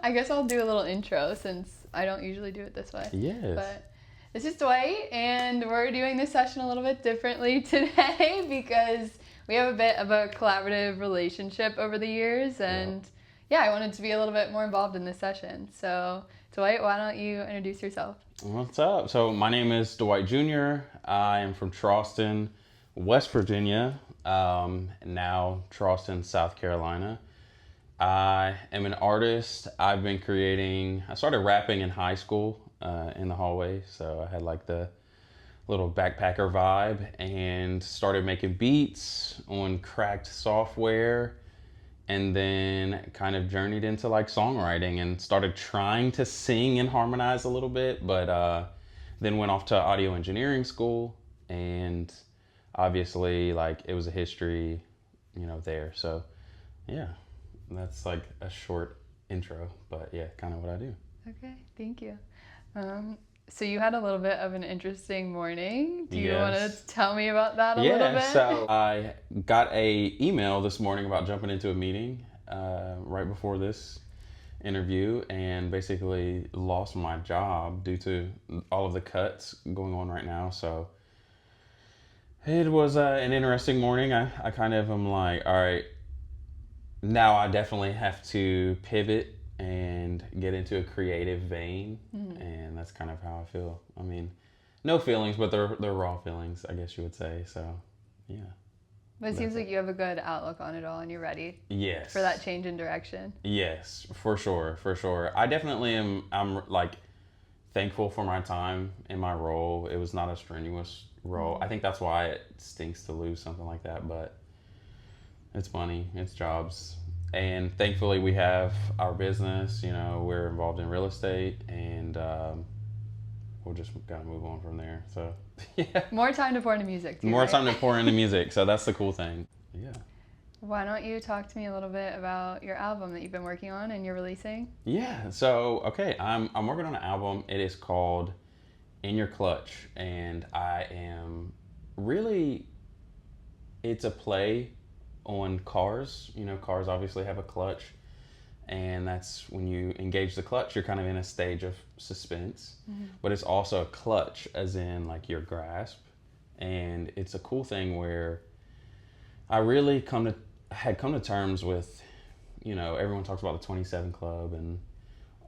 I guess I'll do a little intro since I don't usually do it this way. Yes. But this is Dwight, and we're doing this session a little bit differently today because we have a bit of a collaborative relationship over the years, and yeah, I wanted to be a little bit more involved in this session. So, Dwight, why don't you introduce yourself? What's up? So my name is Dwight Jr. I am from Charleston, West Virginia, now Charleston, South Carolina. I am an artist. I started rapping in high school in the hallway. So I had like the little backpacker vibe and started making beats on cracked software, and then kind of journeyed into like songwriting and started trying to sing and harmonize a little bit, but then went off to audio engineering school, and obviously like it was a history, there. So yeah, that's like a short intro, but yeah, kind of what I do. Okay, thank you. So you had a little bit of an interesting morning. Do you want to tell me about that a little bit? Yeah, so I got a email this morning about jumping into a meeting right before this interview, and basically lost my job due to all of the cuts going on right now. So it was an interesting morning. I kind of am like, all right, now I definitely have to pivot and get into a creative vein, and that's kind of how I feel. I mean, no feelings, but they're raw feelings, I guess you would say. So, yeah. But it seems like you have a good outlook on it all, and you're ready. Yes. For that change in direction. Yes, for sure, for sure. I definitely am. I'm like thankful for my time in my role. It was not a strenuous role. I think that's why it stinks to lose something like that, but it's money, it's jobs. And thankfully we have our business, we're involved in real estate, and we'll just kind of move on from there. So, yeah. More time to pour into music, too, More right? time to pour into music, so that's the cool thing. Yeah. Why don't you talk to me a little bit about your album that you've been working on and you're releasing? Yeah, so, okay, I'm working on an album. It is called In Your Clutch, and it's a play on cars. Cars obviously have a clutch, and that's when you engage the clutch, you're kind of in a stage of suspense. But it's also a clutch as in like your grasp, and it's a cool thing where I really had come to terms with, everyone talks about the 27 club, and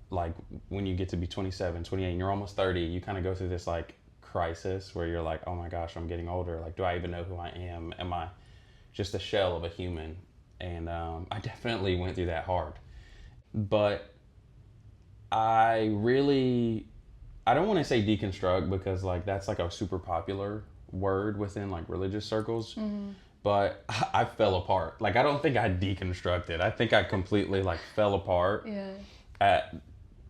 like when you get to be 27, 28 and you're almost 30, you kind of go through this like crisis where you're like, oh my gosh, I'm getting older, like do I even know who I am I just a shell of a human? And I definitely went through that hard. But I don't want to say deconstruct, because like that's like a super popular word within like religious circles. But I fell apart. Like I don't think I deconstructed. I think I completely like fell apart at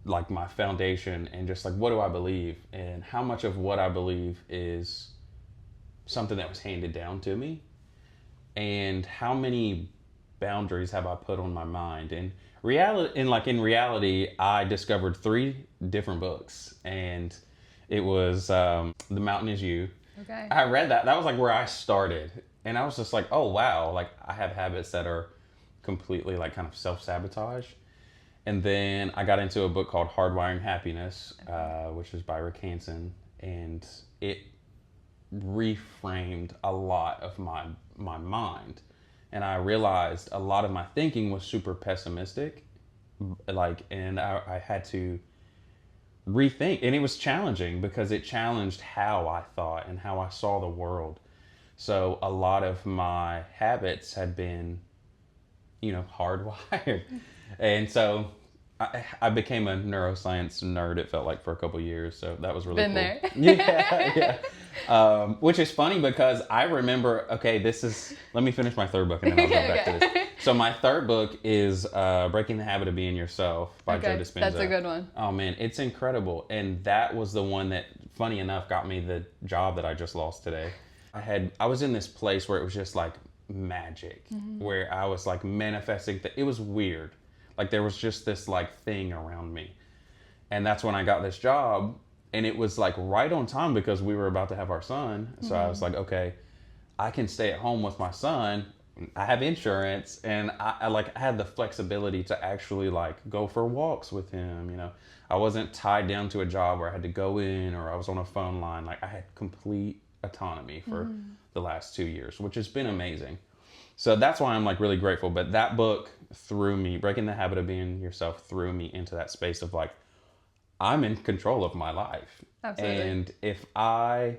like my foundation, and just like, what do I believe, and how much of what I believe is something that was handed down to me, and how many boundaries have I put on my mind. And in reality, I discovered 3 different books, and it was The Mountain Is You. Okay. I read that. That was like where I started, and I was just like, oh wow, like I have habits that are completely like kind of self-sabotage. And then I got into a book called Hardwiring Happiness, which is by Rick Hansen, and it reframed a lot of my mind. And I realized a lot of my thinking was super pessimistic, and I had to rethink, and it was challenging because it challenged how I thought and how I saw the world. So a lot of my habits had been, hardwired. And so I became a neuroscience nerd, it felt like, for a couple of years. So that was really cool. Been there. Yeah. Which is funny because I remember, let me finish my 3rd book and then I'll go back to this. So my 3rd book is Breaking the Habit of Being Yourself by Joe Dispenza. That's a good one. Oh man, it's incredible. And that was the one that, funny enough, got me the job that I just lost today. I was in this place where it was just like magic, where I was like manifesting. It was weird. Like there was just this like thing around me. And that's when I got this job, and it was like right on time because we were about to have our son. So I was like, okay, I can stay at home with my son I have insurance, and I had the flexibility to actually like go for walks with him. I wasn't tied down to a job where I had to go in or I was on a phone line. Like I had complete autonomy for the last 2 years, which has been amazing. So that's why I'm like really grateful. But that book threw me, Breaking the Habit of Being Yourself, threw me into that space of like, I'm in control of my life. Absolutely. And if I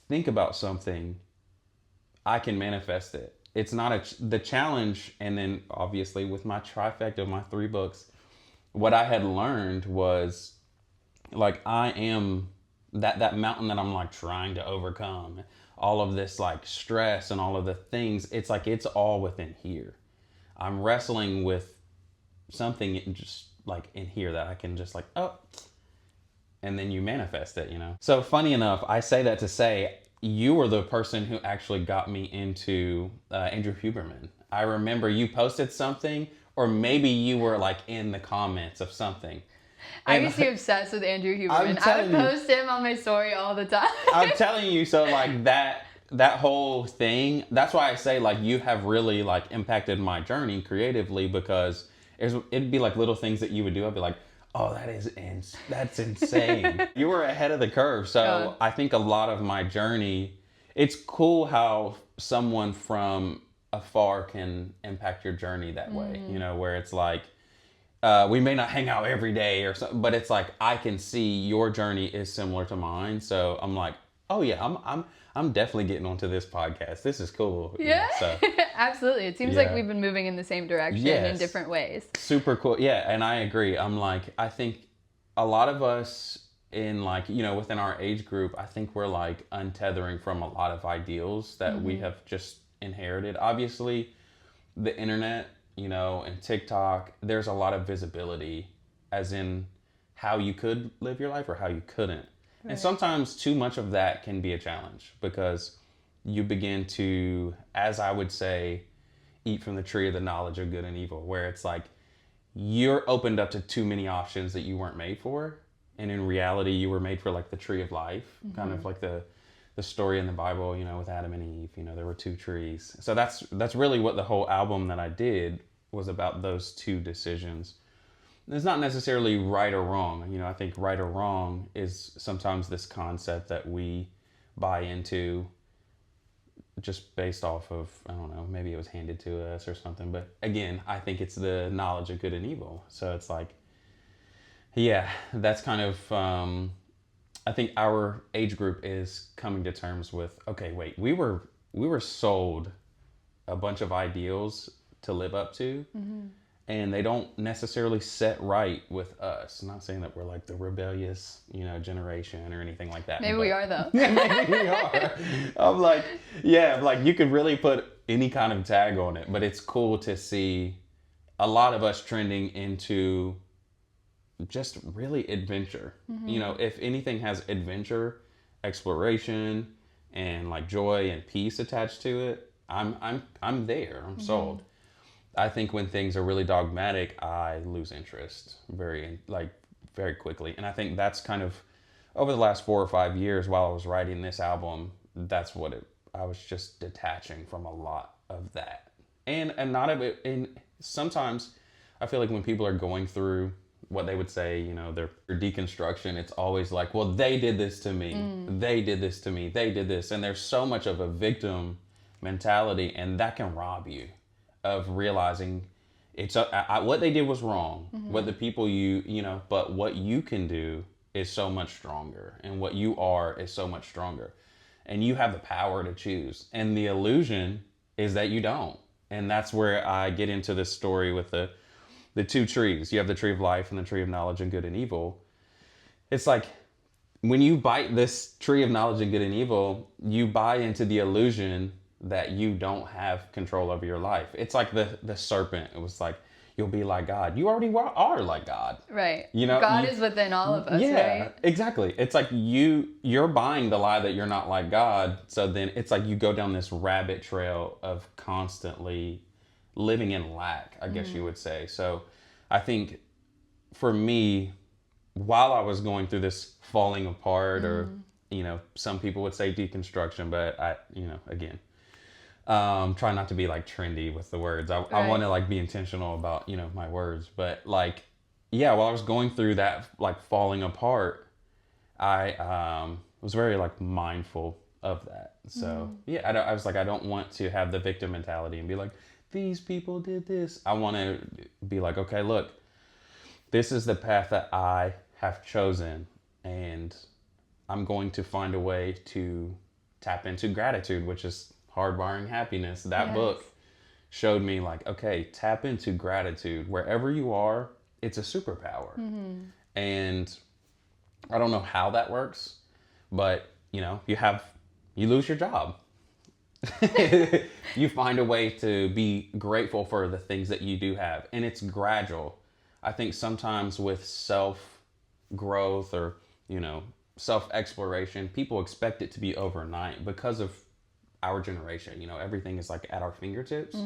think about something, I can manifest it. It's not the challenge. And then obviously with my trifecta of my 3 books, what I had learned was like, I am that mountain that I'm like trying to overcome, all of this like stress and all of the things. It's like, it's all within here. I'm wrestling with something just like in here that I can just like, oh, and then you manifest it, So funny enough, I say that to say, you were the person who actually got me into Andrew Huberman. I remember you posted something, or maybe you were like in the comments of something. I used to be obsessed with Andrew Huberman. I would post him on my story all the time. I'm telling you, so like that whole thing, that's why I say like you have really like impacted my journey creatively, because it'd be like little things that you would do. I'd be like, oh, that's insane. You were ahead of the curve. So I think a lot of my journey, it's cool how someone from afar can impact your journey that way, where it's like, we may not hang out every day or something, but it's like, I can see your journey is similar to mine. So I'm like, oh yeah, I'm definitely getting onto this podcast. This is cool. Yeah, absolutely. It seems like we've been moving in the same direction in different ways. Super cool. Yeah, and I agree. I'm like, I think a lot of us in like, within our age group, I think we're like untethering from a lot of ideals that we have just inherited. Obviously, the internet, and TikTok, there's a lot of visibility as in how you could live your life or how you couldn't. Right. And sometimes too much of that can be a challenge, because you begin to, as I would say, eat from the tree of the knowledge of good and evil, where it's like you're opened up to too many options that you weren't made for. And in reality, you were made for like the tree of life, kind of like the story in the Bible, with Adam and Eve, there were 2 trees. So that's really what the whole album that I did was about, those 2 decisions. It's not necessarily right or wrong. I think right or wrong is sometimes this concept that we buy into just based off of, I don't know, maybe it was handed to us or something. But again, I think it's the knowledge of good and evil. So it's like, yeah, that's kind of, I think our age group is coming to terms with, okay, wait, we were sold a bunch of ideals to live up to, and they don't necessarily set right with us. I'm not saying that we're like the rebellious, generation or anything like that. Maybe we are, though. Maybe we are. I'm like, yeah, like you could really put any kind of tag on it, but it's cool to see a lot of us trending into just really adventure. If anything has adventure, exploration, and like joy and peace attached to it, I'm there. I'm sold. I think when things are really dogmatic, I lose interest very quickly. And I think that's kind of over the last 4 or 5 years while I was writing this album, that's what I was just detaching from a lot of that. And not of it. And sometimes I feel like when people are going through what they would say, their deconstruction, it's always like, well, they did this to me. They did this to me. They did this. And there's so much of a victim mentality, and that can rob you of realizing what they did was wrong. What the people but what you can do is so much stronger, and what you are is so much stronger, and you have the power to choose. And the illusion is that you don't. And that's where I get into this story with the 2 trees. You have the tree of life and the tree of knowledge and good and evil. It's like when you bite this tree of knowledge and good and evil, you buy into the illusion that you don't have control over your life. It's like the serpent. It was like, you'll be like God. You already are like God. Right. God is within all of us, right? Exactly. It's like you're buying the lie that you're not like God. So then it's like you go down this rabbit trail of constantly living in lack, I guess you would say. So I think for me, while I was going through this falling apart, or, some people would say deconstruction, but again, Try not to be like trendy with the words. I Right. want to like be intentional about, my words. But like, yeah, while I was going through that, like falling apart, I was very like mindful of that. So yeah, I was like, I don't want to have the victim mentality and be like, these people did this. I want to be like, okay, look, this is the path that I have chosen, and I'm going to find a way to tap into gratitude, which is hardwiring happiness. That Yes. book showed me like, okay, tap into gratitude wherever you are. It's a superpower. And I don't know how that works, but you lose your job. You find a way to be grateful for the things that you do have, and it's gradual. I think sometimes with self growth or self exploration, people expect it to be overnight because of our generation. Everything is like at our fingertips.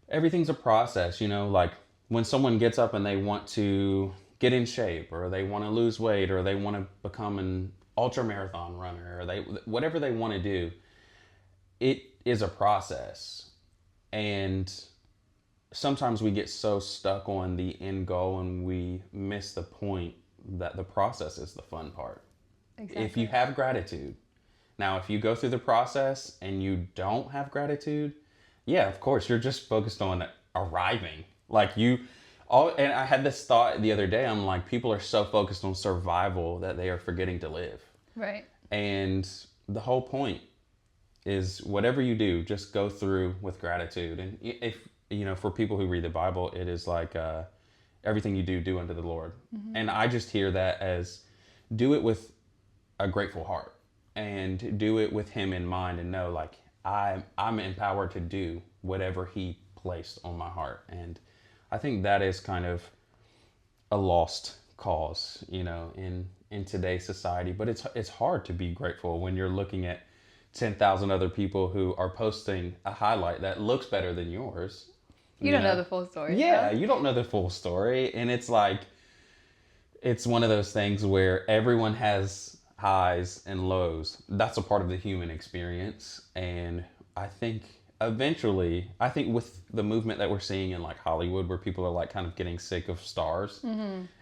Everything's a process. Like when someone gets up and they want to get in shape, or they want to lose weight, or they want to become an ultra marathon runner, or whatever they want to do, it is a process. And sometimes we get so stuck on the end goal and we miss the point that the process is the fun part. Exactly. If you have gratitude, now if you go through the process and you don't have gratitude, yeah, of course, you're just focused on arriving. And I had this thought the other day, I'm like, people are so focused on survival that they are forgetting to live. Right. And the whole point is whatever you do, just go through with gratitude. And if, for people who read the Bible, it is like everything you do unto the Lord. And I just hear that as do it with a grateful heart and do it with Him in mind, and know like I'm empowered to do whatever He placed on my heart. And I think that is kind of a lost cause, in today's society. But it's hard to be grateful when you're looking at 10,000 other people who are posting a highlight that looks better than yours. You don't know the full story. Yeah, though. you don't know the full story. And it's like, it's one of those things where everyone has highs and lows. That's a part of the human experience. And I think eventually, with the movement that we're seeing in like Hollywood, where people are like kind of getting sick of stars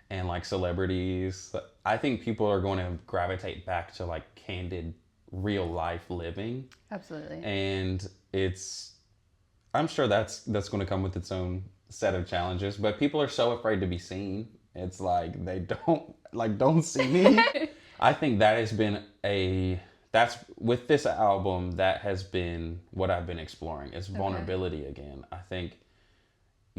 and like celebrities, I think people are going to gravitate back to like candid, real life living. Absolutely. And I'm sure that's going to come with its own set of challenges, but people are so afraid to be seen. It's like they don't see me. I think that has been that's with this album, that has been what I've been exploring, is vulnerability again. I think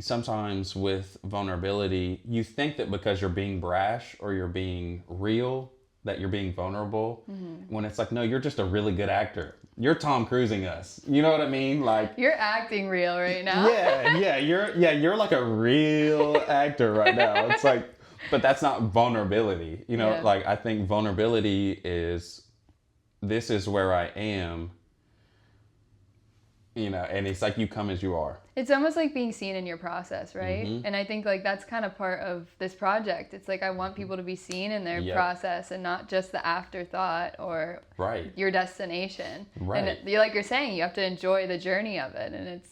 sometimes with vulnerability, you think that because you're being brash or you're being real, that you're being vulnerable, when it's like, no, you're just a really good actor. You're Tom Cruising us. You know what I mean? Like, you're acting real right now. You're like a real actor right now. It's like, but that's not vulnerability. Like I think vulnerability is, this is where I am, and it's like you come as you are. It's almost like being seen in your process, right? And I think like that's kind of part of this project. It's like I want people to be seen in their process and not just the afterthought or your destination. Right. And like you're saying, you have to enjoy the journey of it. And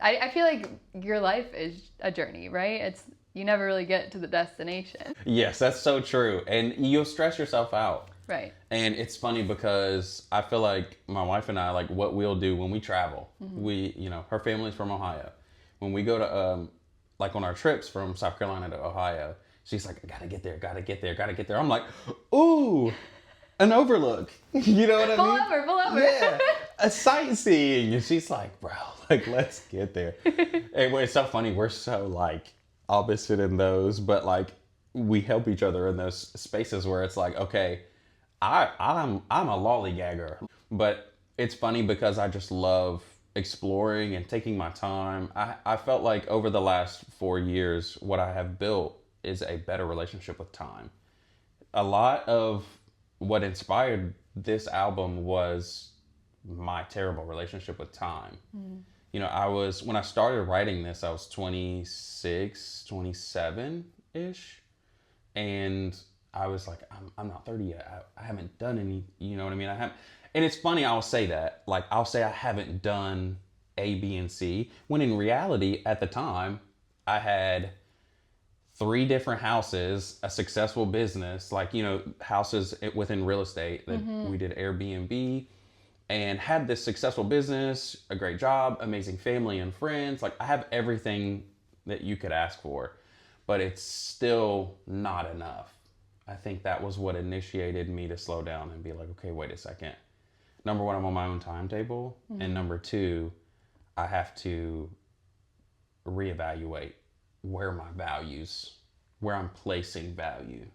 I feel like your life is a journey, right? You never really get to the destination. Yes, that's so true. And you'll stress yourself out. Right. And it's funny because I feel like my wife and I, like what we'll do when we travel, her family's from Ohio. When we go to, like on our trips from South Carolina to Ohio, she's like, I gotta get there. I'm like, ooh, an overlook. You know what I mean? Pull over. Yeah, a sightseeing. And she's like, bro, like, let's get there. And it's so funny. We're so like opposite in those, but like we help each other in those spaces where it's like, okay, I'm a lollygagger, but it's funny because I just love exploring and taking my time. I felt like over the last 4 years, what I have built is a better relationship with time. A lot of what inspired this album was my terrible relationship with time. When I started writing this, I was 26, 27-ish. And I was like, I'm not 30 yet. I haven't done any, you know what I mean? I haven't, and it's funny, I'll say that. Like, I'll say I haven't done A, B, and C, when in reality, at the time, I had 3 different houses, a successful business, like, you know, houses within real estate that we did Airbnb, and had this successful business, a great job, amazing family and friends. Like, I have everything that you could ask for, but it's still not enough. I think that was what initiated me to slow down and be like, okay, wait a second. Number one, I'm on my own timetable. And number two, I have to reevaluate where I'm placing value.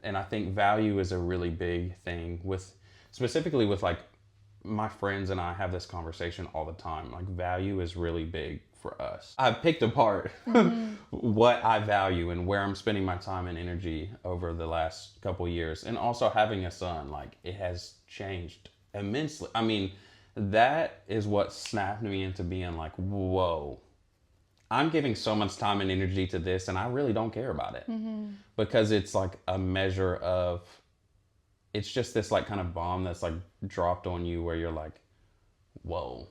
And I think value is a really big thing specifically with like my friends, and I have this conversation all the time. Like, value is really big for us. I've picked apart what I value and where I'm spending my time and energy over the last couple years. And also having a son, like, it has changed immensely. I mean, that is what snapped me into being like, whoa, I'm giving so much time and energy to this, and I really don't care about it. Because it's like a measure of, it's just this like kind of bomb that's like dropped on you where you're like, whoa,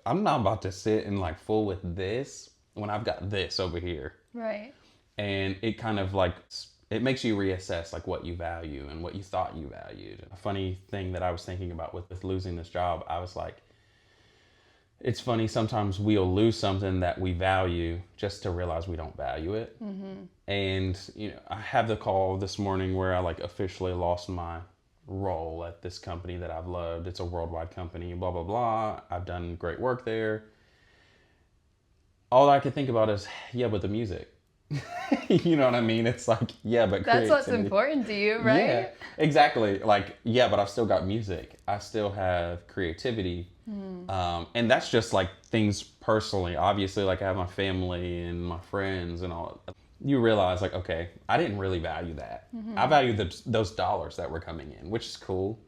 I'm not about to sit and like fool with this when I've got this over here. Right. And it kind of like, it makes you reassess like what you value and what you thought you valued. A funny thing that I was thinking about with losing this job, I was like, it's funny, sometimes we'll lose something that we value just to realize we don't value it. And, you know, I have the call this morning where I like officially lost my role at this company that I've loved. It's a worldwide company, blah, blah, blah. I've done great work there. All I could think about is, yeah, but the music. You know what I mean? It's like, yeah, but that's what's creativity. important to you, right? Yeah, exactly. Like, yeah, but I've still got music. I still have creativity. And that's just like things personally. Obviously, like, I have my family and my friends and all. You realize like, okay, I didn't really value that. I value those dollars that were coming in, which is cool.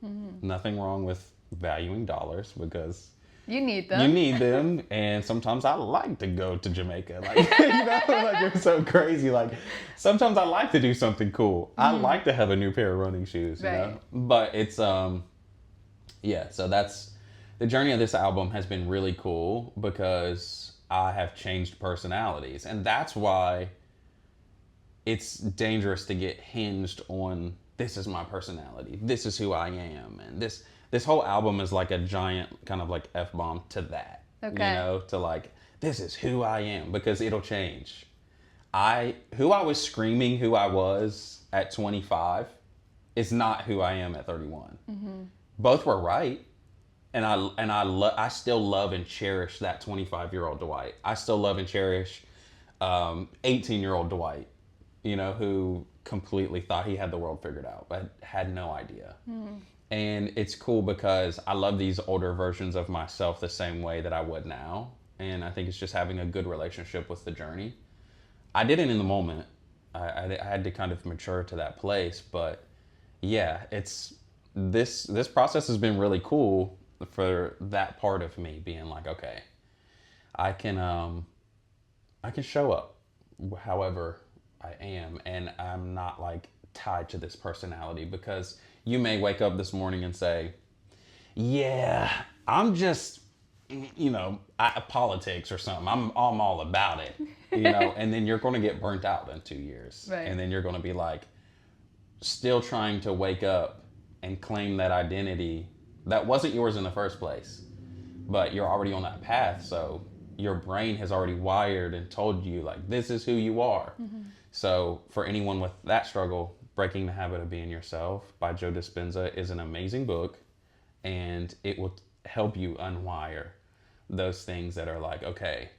Nothing wrong with valuing dollars, because you need them. You need them, and sometimes I like to go to Jamaica. Like, you know, like, it's so crazy. Like, sometimes I like to do something cool. I like to have a new pair of running shoes, you know? But it's, yeah, so that's, the journey of this album has been really cool because I have changed personalities. And that's why it's dangerous to get hinged on, this is my personality, this is who I am, and this whole album is like a giant kind of like F-bomb to that. Okay. You know, to like, this is who I am, because it'll change. Who I was screaming who I was at 25 is not who I am at 31. Both were right. And I still love and cherish that 25-year-old Dwight. I still love and cherish 18-year-old Dwight, you know, who completely thought he had the world figured out, but had no idea. And it's cool because I love these older versions of myself the same way that I would now. And I think it's just having a good relationship with the journey. I did it in the moment. I had to kind of mature to that place. But yeah, this process has been really cool for that part of me being like, okay, I can show up however I am, and I'm not like tied to this personality. Because you may wake up this morning and say, yeah, I'm just, you know, politics or something. I'm all about it, you know, and then you're going to get burnt out in 2 years. Right. And then you're going to be like still trying to wake up and claim that identity that wasn't yours in the first place, but you're already on that path. So your brain has already wired and told you like, this is who you are. So for anyone with that struggle, Breaking the Habit of Being Yourself by Joe Dispenza is an amazing book, and it will help you unwire those things that are like, okay,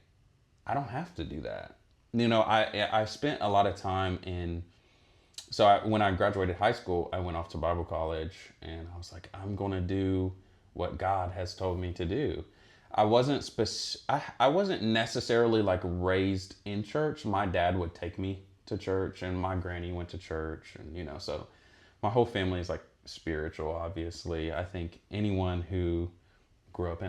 I don't have to do that. You know, I spent a lot of time when I graduated high school, I went off to Bible college, and I was like, I'm going to do what God has told me to do. I wasn't necessarily like raised in church. My dad would take me to church, and my granny went to church, and you know, so my whole family is like spiritual. Obviously, I think anyone who grew up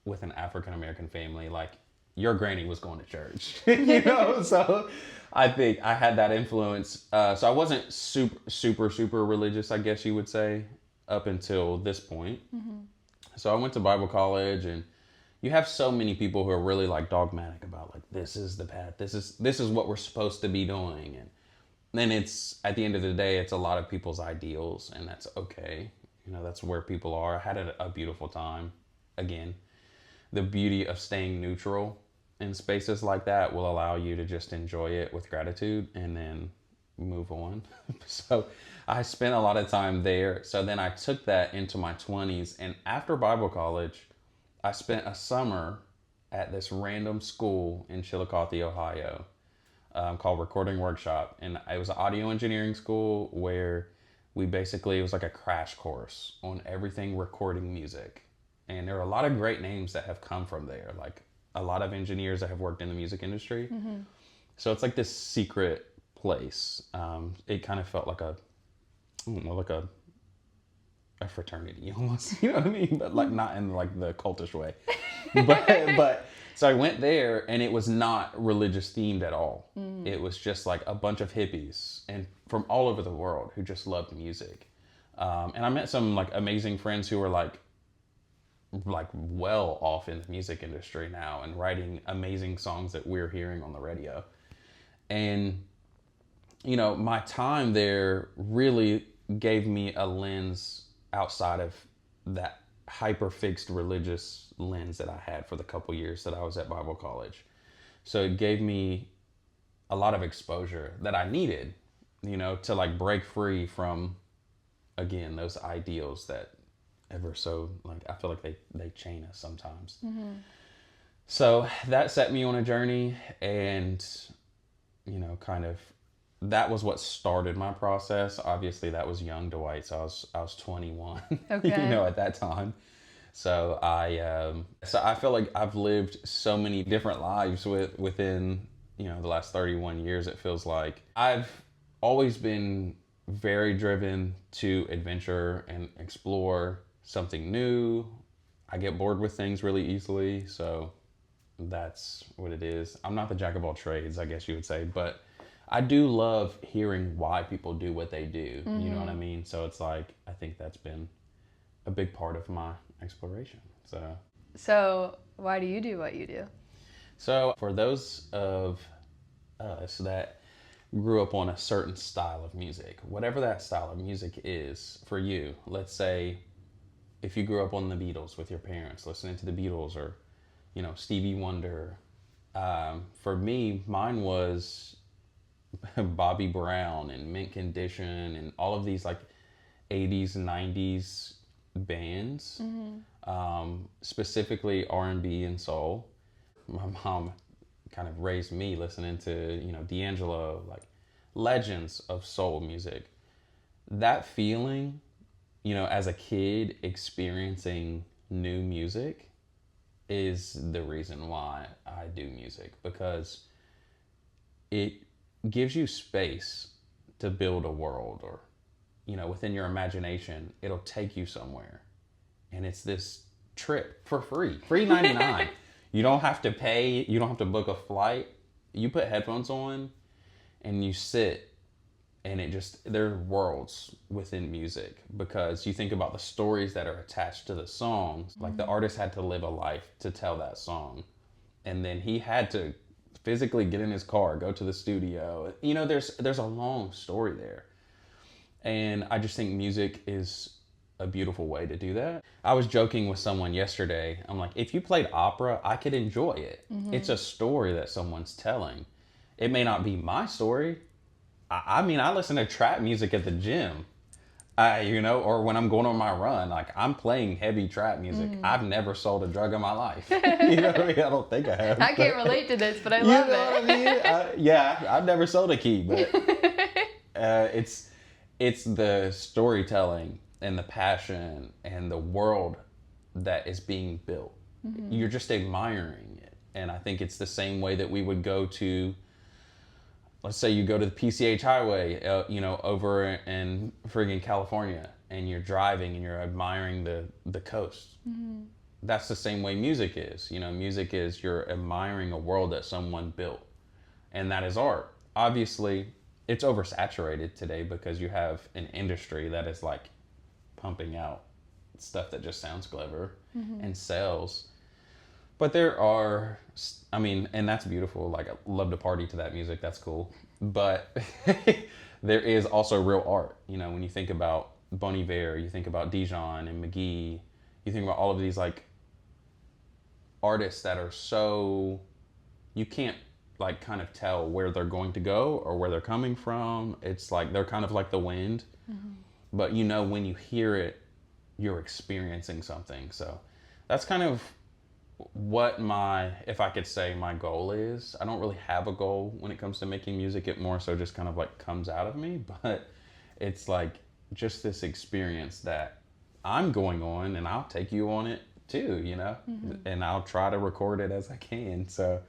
with an African American family, like, your granny was going to church, you know? So I think I had that influence. So I wasn't super religious, I guess you would say, up until this point. So I went to Bible college, and you have so many people who are really like dogmatic about like, this is the path, this is what we're supposed to be doing. And then it's, at the end of the day, it's a lot of people's ideals, and that's okay. You know, that's where people are. I had a beautiful time. Again, the beauty of staying neutral in spaces like that will allow you to just enjoy it with gratitude and then move on. So I spent a lot of time there. So then I took that into my 20s, and after Bible college, I spent a summer at this random school in Chillicothe, Ohio, called Recording Workshop. And it was an audio engineering school where we basically, it was like a crash course on everything recording music. And there are a lot of great names that have come from there, like a lot of engineers that have worked in the music industry. So it's like this secret place. It kind of felt like a, I don't know, like a fraternity almost, you know what I mean? But like not in like the cultish way. But so I went there, and it was not religious themed at all. It was just like a bunch of hippies and from all over the world who just loved music. And I met some like amazing friends who were like well off in the music industry now and writing amazing songs that we're hearing on the radio. And, you know, my time there really gave me a lens outside of that hyper fixed religious lens that I had for the couple years that I was at Bible college. So it gave me a lot of exposure that I needed, you know, to like break free from, again, those ideals that ever so, like, I feel like they chain us sometimes. So that set me on a journey, and, you know, kind of, that was what started my process. Obviously that was young Dwight, so I was 21, Okay. you know, at that time. So I feel like I've lived so many different lives within, you know, the last 31 years. It feels like I've always been very driven to adventure and explore something new. I get bored with things really easily, so that's what it is. I'm not the jack of all trades, I guess you would say, but I do love hearing why people do what they do. You know what I mean? So it's like, I think that's been a big part of my exploration. So why do you do what you do? So for those of us that grew up on a certain style of music, whatever that style of music is for you, let's say if you grew up on the Beatles with your parents, listening to the Beatles, or, you know, Stevie Wonder. For me, mine was Bobby Brown and Mint Condition and all of these like 80s and 90s bands, specifically R&B and soul. My mom kind of raised me listening to, you know, D'Angelo, like legends of soul music. That feeling, you know, as a kid experiencing new music is the reason why I do music, because it gives you space to build a world, or, you know, within your imagination, it'll take you somewhere. And it's this trip for free 99. You don't have to pay, you don't have to book a flight. You put headphones on and you sit, and it just, there are worlds within music, because you think about the stories that are attached to the songs. Like the artist had to live a life to tell that song. And then he had to physically get in his car, go to the studio. You know, there's a long story there. And I just think music is a beautiful way to do that. I was joking with someone yesterday. I'm like, if you played opera, I could enjoy it. It's a story that someone's telling. It may not be my story. I mean, I listen to trap music at the gym, you know, or when I'm going on my run, like I'm playing heavy trap music. I've never sold a drug in my life. You know what I mean? I don't think I have. I can't relate to this, but I love you know it. What I mean? Yeah, I've never sold a key, but it's the storytelling and the passion and the world that is being built. You're just admiring it. And I think it's the same way that we would go to, let's say you go to the PCH highway, you know, over in friggin' California, and you're driving and you're admiring the coast. that's the same way music is. You know, music is you're admiring a world that someone built, and that is art. Obviously, it's oversaturated today because you have an industry that is like pumping out stuff that just sounds clever and sells. But there are, I mean, and that's beautiful. Like, I love to party to that music. That's cool. But there is also real art. You know, when you think about Bon Iver, you think about Dijon and McGee, you think about all of these like artists that are so, you can't like kind of tell where they're going to go or where they're coming from. It's like they're kind of like the wind. But you know, when you hear it, you're experiencing something. So that's kind of what my, if I could say, my goal is. I don't really have a goal when it comes to making music. It more so just kind of like comes out of me. But it's like just this experience that I'm going on, and I'll take you on it too, you know? And I'll try to record it as I can. So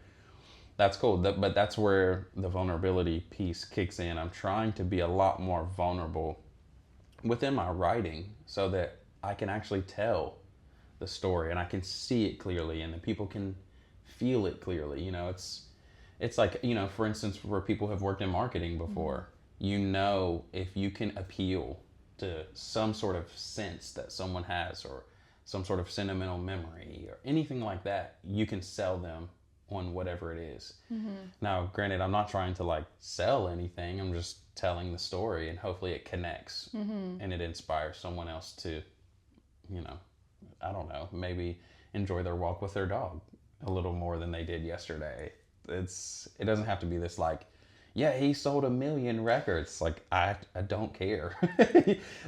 that's cool. But that's where the vulnerability piece kicks in. I'm trying to be a lot more vulnerable within my writing so that I can actually tell the story and I can see it clearly, and then people can feel it clearly. You know, it's like, you know, for instance, where people have worked in marketing before, you know, if you can appeal to some sort of sense that someone has, or some sort of sentimental memory or anything like that, you can sell them on whatever it is. Now, granted, I'm not trying to like sell anything. I'm just telling the story, and hopefully it connects and it inspires someone else to, you know, I don't know, maybe enjoy their walk with their dog a little more than they did yesterday. It doesn't have to be this like, yeah, he sold 1 million records. Like, I don't care.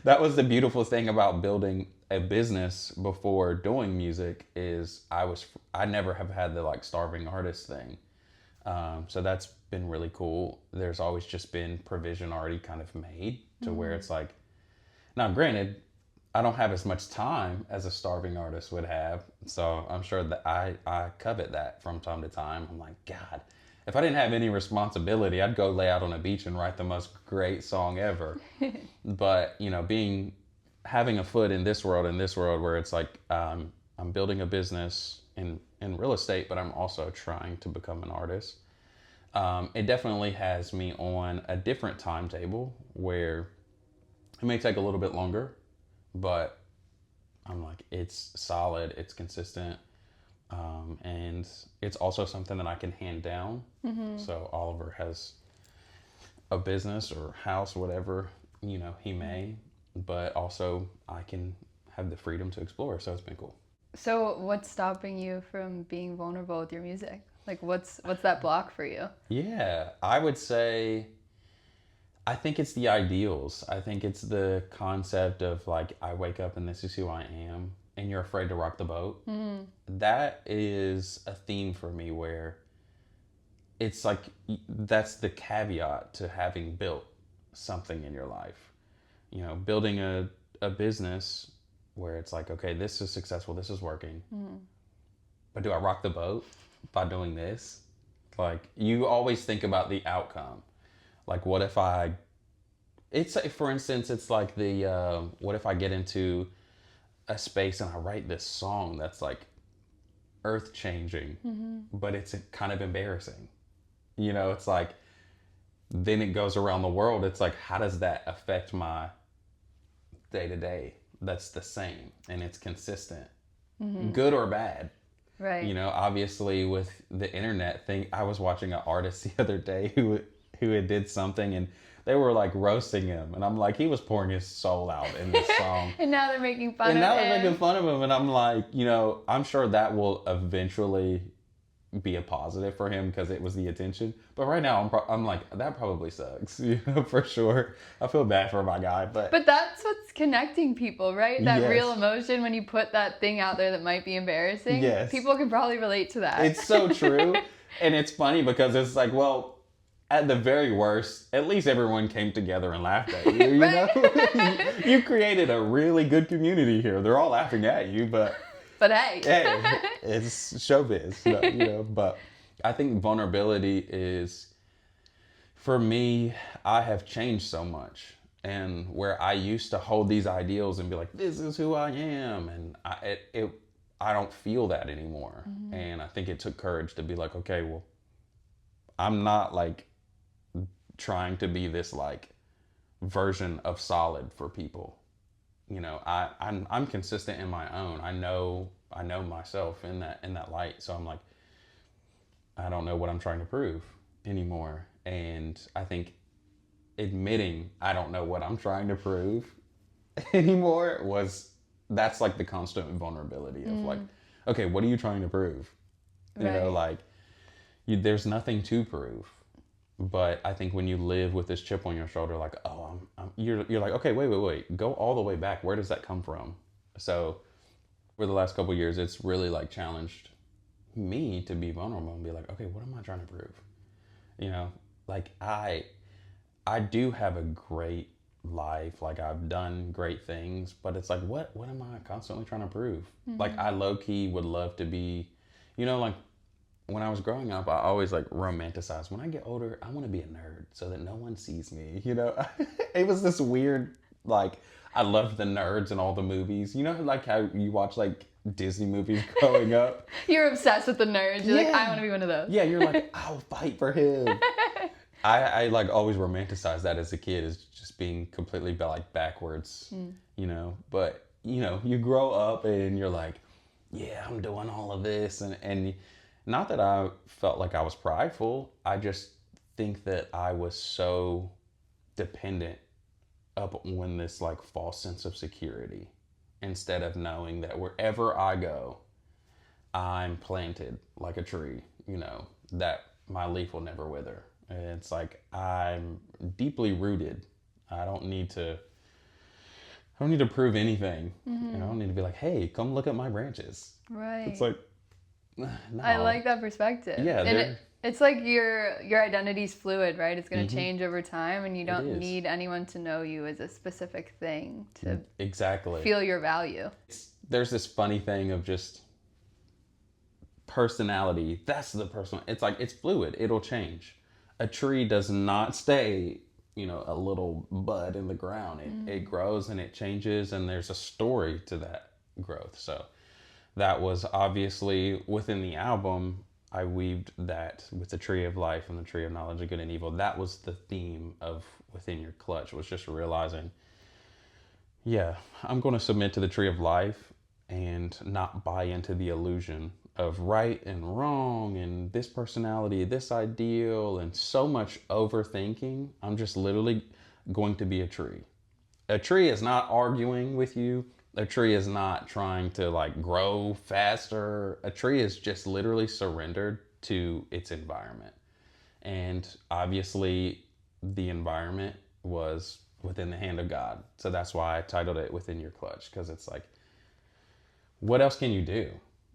That was the beautiful thing about building a business before doing music, is I never have had the like starving artist thing. So that's been really cool. There's always just been provision already kind of made to where it's like, now granted, I don't have as much time as a starving artist would have. So I'm sure that I covet that from time to time. I'm like, God, if I didn't have any responsibility, I'd go lay out on a beach and write the most great song ever. But, you know, having a foot in this world where it's like, I'm building a business in real estate, but I'm also trying to become an artist. It definitely has me on a different timetable where it may take a little bit longer, but I'm like, it's solid, it's consistent, and it's also something that I can hand down. So Oliver has a business or house, whatever, you know, he may, but also I can have the freedom to explore. So it's been cool. So what's stopping you from being vulnerable with your music? Like, what's that block for you? Yeah, I would say, I think it's the ideals. I think it's the concept of like, I wake up and this is who I am, and you're afraid to rock the boat. That is a theme for me, where it's like, that's the caveat to having built something in your life. You know, building a business where it's like, okay, this is successful, this is working. But do I rock the boat by doing this? Like, you always think about the outcome. Like, what if for instance, it's like what if I get into a space and I write this song that's like earth changing, but it's kind of embarrassing. You know, it's like, then it goes around the world. It's like, how does that affect my day to day? That's the same, and it's consistent, good or bad. Right. You know, obviously with the internet thing, I was watching an artist the other day who had did something, and they were like roasting him, and I'm like, he was pouring his soul out in this song. And now they're making fun of him. And now they're making fun of him, and I'm like, you know, I'm sure that will eventually be a positive for him because it was the attention. But right now, I'm like, that probably sucks, you know, for sure. I feel bad for my guy, but that's what's connecting people, right? That Yes. real emotion when you put that thing out there that might be embarrassing. Yes. People can probably relate to that. It's so true. And it's funny because it's like, well, at the very worst, at least everyone came together and laughed at you, you know? You created a really good community here. They're all laughing at you, but hey, it's showbiz, you know? But I think vulnerability is, for me, I have changed so much. And where I used to hold these ideals and be like, this is who I am. And I don't feel that anymore. And I think it took courage to be like, okay, well, I'm not like trying to be this like version of solid for people. You know, I'm consistent in my own. I know myself in that light. So I'm like, I don't know what I'm trying to prove anymore. And I think admitting I don't know what I'm trying to prove anymore that's like the constant vulnerability of like, okay, what are you trying to prove? You know, like there's nothing to prove. But I think when you live with this chip on your shoulder, like, oh, you're like, okay, wait, go all the way back. Where does that come from? So for the last couple of years, it's really like challenged me to be vulnerable and be like, okay, what am I trying to prove? You know, like I do have a great life. Like I've done great things, but it's like, what am I constantly trying to prove? Like I low key would love to be, you know, like when I was growing up, I always like romanticized. When I get older, I want to be a nerd so that no one sees me. You know, it was this weird, like, I loved the nerds in all the movies. You know, like how you watch like Disney movies growing up. You're obsessed with the nerds. You're like, I want to be one of those. Yeah, you're like, I'll fight for him. I like always romanticized that as a kid as just being completely like backwards, you know. But, you know, you grow up and you're like, yeah, I'm doing all of this. And not that I felt like I was prideful. I just think that I was so dependent upon this like false sense of security instead of knowing that wherever I go, I'm planted like a tree, you know, that my leaf will never wither. And it's like I'm deeply rooted. I don't need to prove anything. And I don't need to be like, hey, come look at my branches. Right. It's like, no. I like that perspective. Yeah, and it's like your identity's fluid, right? It's going to change over time, and you don't need anyone to know you as a specific thing to feel your value. There's this funny thing of just personality. That's the person. It's like it's fluid. It'll change. A tree does not stay, you know, a little bud in the ground. It grows and it changes, and there's a story to that growth. So that was obviously within the album. I weaved that with the tree of life and the tree of knowledge of good and evil. That was the theme of Within Your Clutch, was just realizing, yeah, I'm going to submit to the tree of life and not buy into the illusion of right and wrong and this personality, this ideal, and so much overthinking. I'm just literally going to be a tree. A tree is not arguing with you. A tree is not trying to like grow faster. A tree is just literally surrendered to its environment. And obviously the environment was within the hand of God. So that's why I titled it Within Your Clutch, because it's like, what else can you do?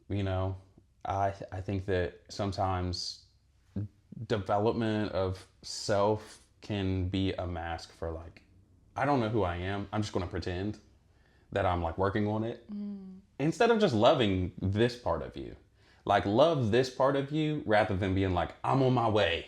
You know, I think that sometimes development of self can be a mask for like, I don't know who I am. I'm just going to pretend that I'm like working on it. Instead of just loving this part of you. Like love this part of you rather than being like, I'm on my way.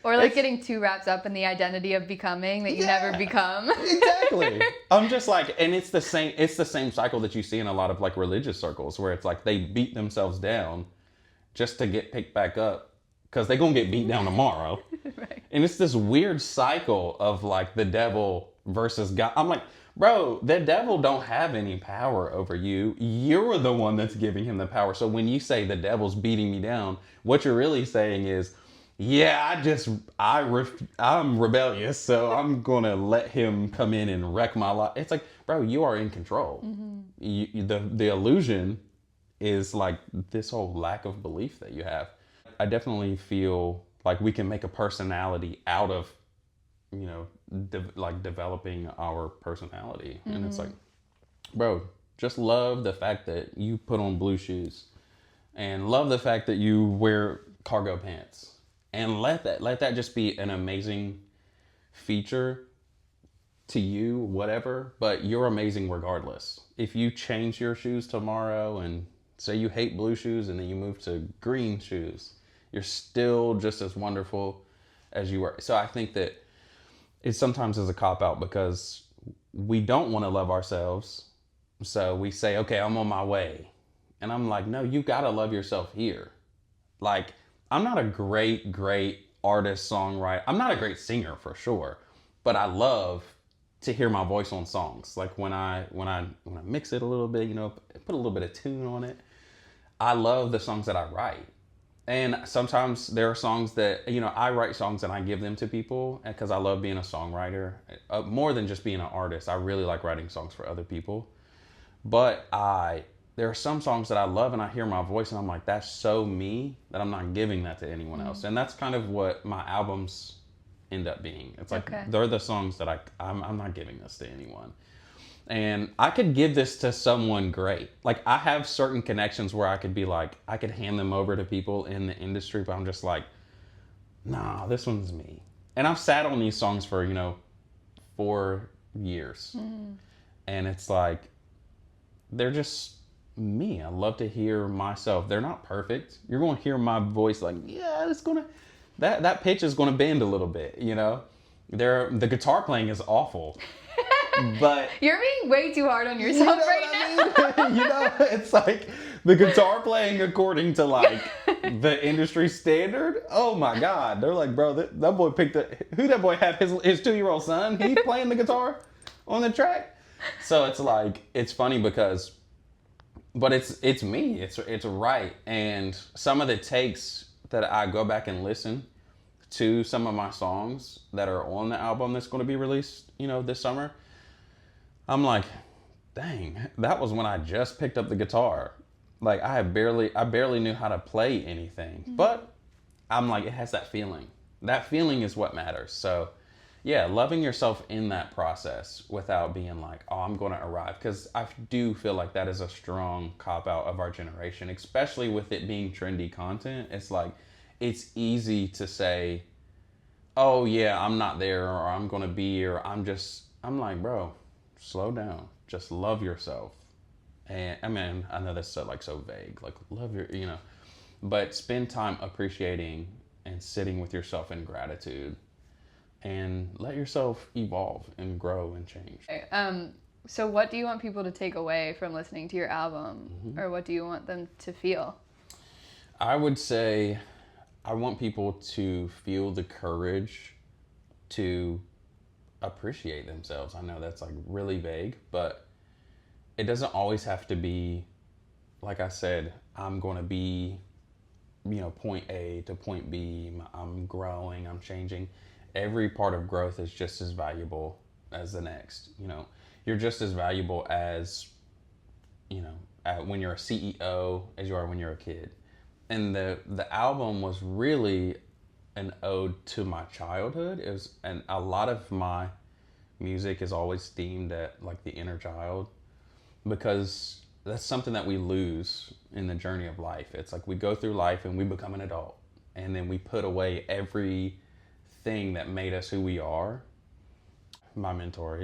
Or like getting too wrapped up in the identity of becoming that you never become. Exactly. I'm just like, and it's the same cycle that you see in a lot of like religious circles where it's like they beat themselves down just to get picked back up because they're going to get beat down tomorrow. Right. And it's this weird cycle of like the devil versus God. I'm like, bro, the devil don't have any power over you. You're the one that's giving him the power. So when you say the devil's beating me down, what you're really saying is, yeah, I'm rebellious, so I'm going to let him come in and wreck my life. It's like, bro, you are in control. The illusion is like this whole lack of belief that you have. I definitely feel like we can make a personality out of, you know, developing our personality. And it's like, bro, just love the fact that you put on blue shoes and love the fact that you wear cargo pants and let that just be an amazing feature to you, whatever, but you're amazing regardless. If you change your shoes tomorrow and say you hate blue shoes and then you move to green shoes, you're still just as wonderful as you were. So I think that it sometimes is a cop-out because we don't want to love ourselves So we say, okay, I'm on my way. And I'm like, no, you gotta love yourself here. Like, I'm not a great artist, songwriter. I'm not a great singer for sure, but I love to hear my voice on songs. Like when I mix it a little bit, put a little bit of tune on it. I love the songs that I write. And sometimes there are songs that, I write songs and I give them to people because I love being a songwriter. More than just being an artist, I really like writing songs for other people. But there are some songs that I love and I hear my voice and I'm like, that's so me that I'm not giving that to anyone else. And that's kind of what my albums end up being. It's like, they're the songs that I'm not giving this to anyone. And I could give this to someone great. Like, I have certain connections where I could be like, I could hand them over to people in the industry, but I'm just like, nah, this one's me. And I've sat on these songs for, 4 years. And it's like, they're just me. I love to hear myself. They're not perfect. You're going to hear my voice like, yeah, it's going to, that pitch is going to bend a little bit, The guitar playing is awful. But you're being way too hard on yourself right now. It's like the guitar playing according to like the industry standard. Oh my God. They're like, bro, that boy who that boy have his 2-year-old son? He playing the guitar on the track. So it's like, it's funny but it's me. It's right. And some of the takes that I go back and listen to some of my songs that are on the album that's going to be released, this summer. I'm like, dang, that was when I just picked up the guitar. Like I barely knew how to play anything, but I'm like, it has that feeling. That feeling is what matters. So yeah, loving yourself in that process without being like, oh, I'm going to arrive. Because I do feel like that is a strong cop-out of our generation, especially with it being trendy content. It's like, it's easy to say, oh yeah, I'm not there, or I'm going to be, or I'm like, bro, slow down. Just love yourself. And I mean, I know that's so vague, like love but spend time appreciating and sitting with yourself in gratitude and let yourself evolve and grow and change. So what do you want people to take away from listening to your album? Or what do you want them to feel? I would say I want people to feel the courage to appreciate themselves. I know that's like really vague, but it doesn't always have to be, like I said, I'm going to be, point A to point B. I'm growing, I'm changing. Every part of growth is just as valuable as the next. You're just as valuable as, when you're a CEO as you are when you're a kid. And the album was really an ode to my childhood. And a lot of my music is always themed at like the inner child, because that's something that we lose in the journey of life. It's like we go through life and we become an adult, and then we put away everything that made us who we are. My mentor,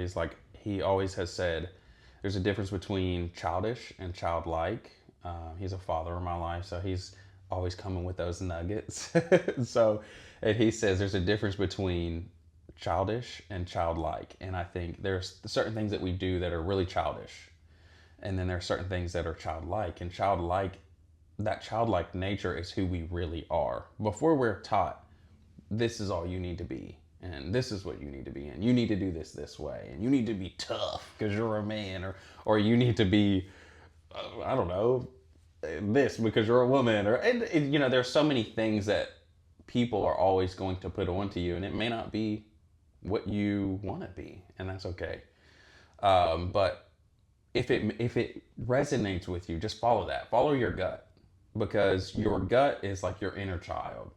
he always has said there's a difference between childish and childlike. He's a father in my life, so he's always coming with those nuggets. And he says there's a difference between childish and childlike. And I think there's certain things that we do that are really childish. And then there are certain things that are childlike. And that childlike nature is who we really are. Before we're taught, this is all you need to be, and this is what you need to be, and you need to do this way, and you need to be tough because you're a man, or you need to be, I don't know, this because you're a woman, and there's so many things that people are always going to put onto you, and it may not be what you want to be, and that's okay. But if it resonates with you, just follow that. Follow your gut, because your gut is like your inner child.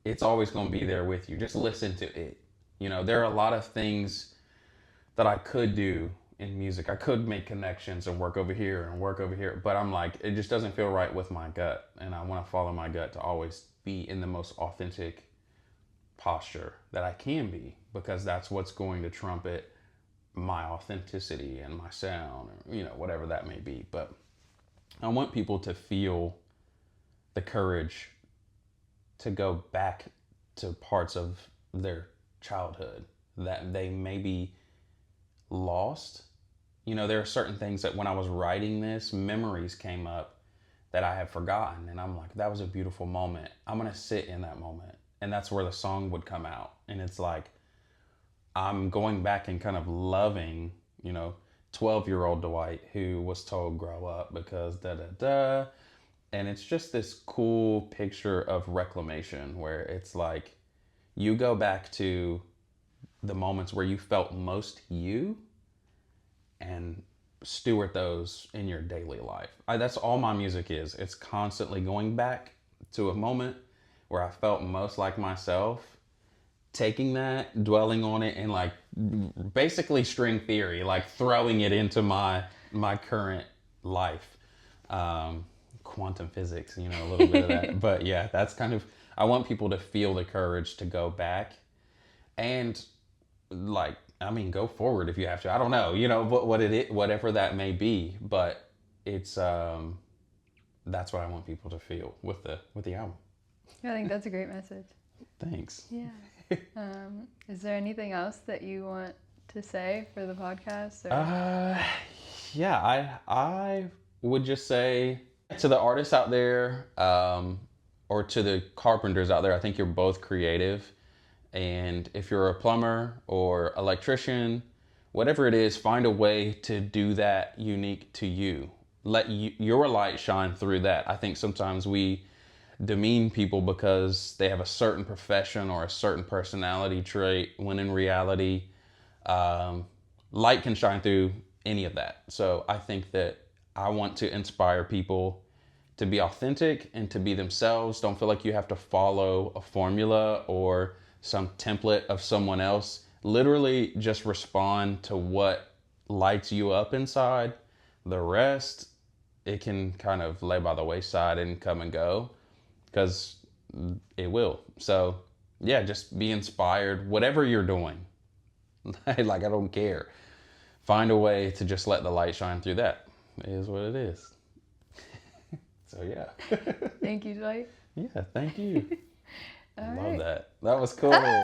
It's always going to be there with you. Just listen to it. There are a lot of things that I could do in music. I could make connections and work over here and work over here, but I'm like, it just doesn't feel right with my gut, and I want to follow my gut to always be in the most authentic posture that I can be, because that's what's going to trumpet my authenticity and my sound, or, whatever that may be. But I want people to feel the courage to go back to parts of their childhood that they maybe lost there are certain things that when I was writing this, memories came up that I had forgotten. And I'm like, that was a beautiful moment. I'm going to sit in that moment. And that's where the song would come out. And it's like, I'm going back and kind of loving, 12-year-old Dwight who was told grow up because da da da. And it's just this cool picture of reclamation where it's like you go back to the moments where you felt most you and steward those in your daily life. That's all my music is. It's constantly going back to a moment where I felt most like myself, taking that, dwelling on it, and like basically string theory, like throwing it into my current life. Quantum physics, a little bit of that. But yeah, that's kind of, I want people to feel the courage to go back and go forward if you have to. I don't know, what it is, whatever that may be, but it's that's what I want people to feel with the album. I think that's a great message. Thanks. Yeah. Is there anything else that you want to say for the podcast? Yeah, I would just say to the artists out there, or to the carpenters out there, I think you're both creative. And if you're a plumber or electrician, whatever it is, find a way to do that unique to you. Let your light shine through that. I think sometimes we demean people because they have a certain profession or a certain personality trait, when in reality, light can shine through any of that. So I think that I want to inspire people to be authentic and to be themselves. Don't feel like you have to follow a formula or some template of someone else. Literally just respond to what lights you up inside. The rest, it can kind of lay by the wayside and come and go, because it will. So yeah, just be inspired, whatever you're doing. Like, I don't care. Find a way to just let the light shine through that. It is what it is. So yeah. Thank you, Dwight. Yeah, thank you. All Love right. that. That was cool.